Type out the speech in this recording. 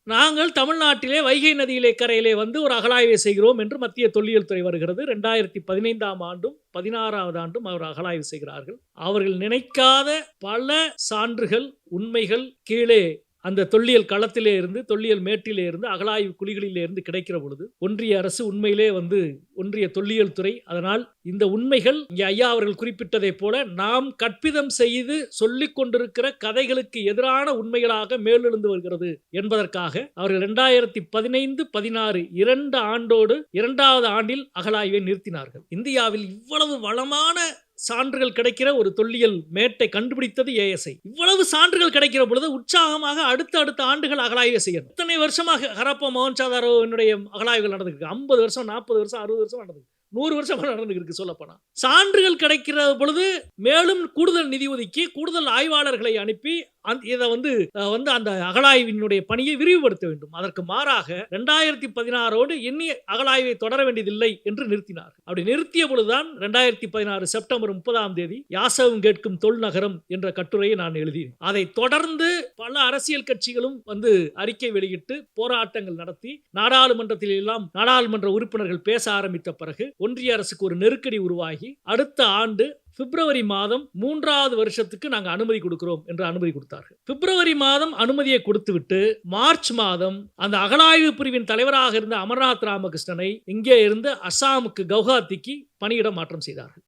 நாங்கள் தமிழ்நாட்டிலே வைகை நதியிலே கரையிலே வந்து ஒரு அகழாய்வை செய்கிறோம் என்று மத்திய தொல்லியல் துறை வருகிறது. 2015ஆம் ஆண்டும் 16வது ஆண்டும் அவர் அகழாய்வு செய்கிறார்கள். அவர்கள் நினைக்காத பல சான்றுகள், உண்மைகள் கீழே அந்த தொல்லியல் களத்திலே இருந்து, தொல்லியல் மேட்டிலே இருந்து, அகழாய்வு குழிகளிலே இருந்து கிடைக்கிற பொழுது, ஒன்றிய அரசு உண்மையிலே ஒன்றிய தொல்லியல் துறை அதனால் இந்த உண்மைகள் இங்கே ஐயா அவர்கள் குறிப்பிட்டதைப் போல நாம் கற்பிதம் செய்து சொல்லிக் கொண்டிருக்கிற கதைகளுக்கு எதிரான உண்மைகளாக மேலெழுந்து வருகிறது என்பதற்காக அவர்கள் 2015, 16 2 ஆண்டோடு 2வது ஆண்டில் அகழாய்வை நிறுத்தினார்கள். இந்தியாவில் இவ்வளவு வளமான சான்றுகள் கிடைக்கிற ஒரு தொல்லியல் மேட்டை கண்டுபிடித்தது ஏஎஸ்ஐ. இவ்வளவு சான்றுகள் கிடைக்கிற பொழுது உற்சாகமாக அடுத்த ஆண்டுகள் அகழாய்வு செய்யணும். இத்தனை வருஷமாக ஹரப்பா மொஹஞ்சதாரோவினுடைய அகழாய்வுகள் நடந்திருக்கு. 50 வருஷம், 40 வருஷம், 60 வருஷம் நடந்திருக்கு. 100 வருஷமா நடந்துருக்கு சொல்ல போனா. சான்றுகள் கிடைக்கிற பொழுது மேலும் கூடுதல் நிதி ஒதுக்கி கூடுதல் ஆய்வாளர்களை அனுப்பி இதை அந்த அகழாய்வினுடைய பணியை விரிவுபடுத்த வேண்டும். அதற்கு மாறாக 2016ஓடு எண்ணி அகழாய்வை தொடர வேண்டியதில்லை என்று நிறுத்தினார். அப்படி நிறுத்திய பொழுதுதான் 2016 செப்டம்பர் 30ஆம் தேதி யாசகம் கேட்கும் தொல் நகரம் என்ற கட்டுரையை நான் எழுதினேன். அதை தொடர்ந்து பல அரசியல் கட்சிகளும் அறிக்கை வெளியிட்டு போராட்டங்கள் நடத்தி நாடாளுமன்றத்தில் எல்லாம் நாடாளுமன்ற உறுப்பினர்கள் பேச ஆரம்பித்த பிறகு ஒன்றிய அரசுக்கு ஒரு நெருக்கடி உருவாகி அடுத்த ஆண்டு பிப்ரவரி மாதம் 3வது வருஷத்துக்கு நாங்க அனுமதி கொடுக்கிறோம் என்று அனுமதி கொடுத்தார்கள். பிப்ரவரி மாதம் அனுமதியை கொடுத்துவிட்டு மார்ச் மாதம் அந்த அகழாய்வு பிரிவின் தலைவராக இருந்த அமர்நாத் ராமகிருஷ்ணனை இங்கே இருந்து அசாமுக்கு கவுஹாத்திக்கு பணியிட மாற்றம் செய்தார்கள்.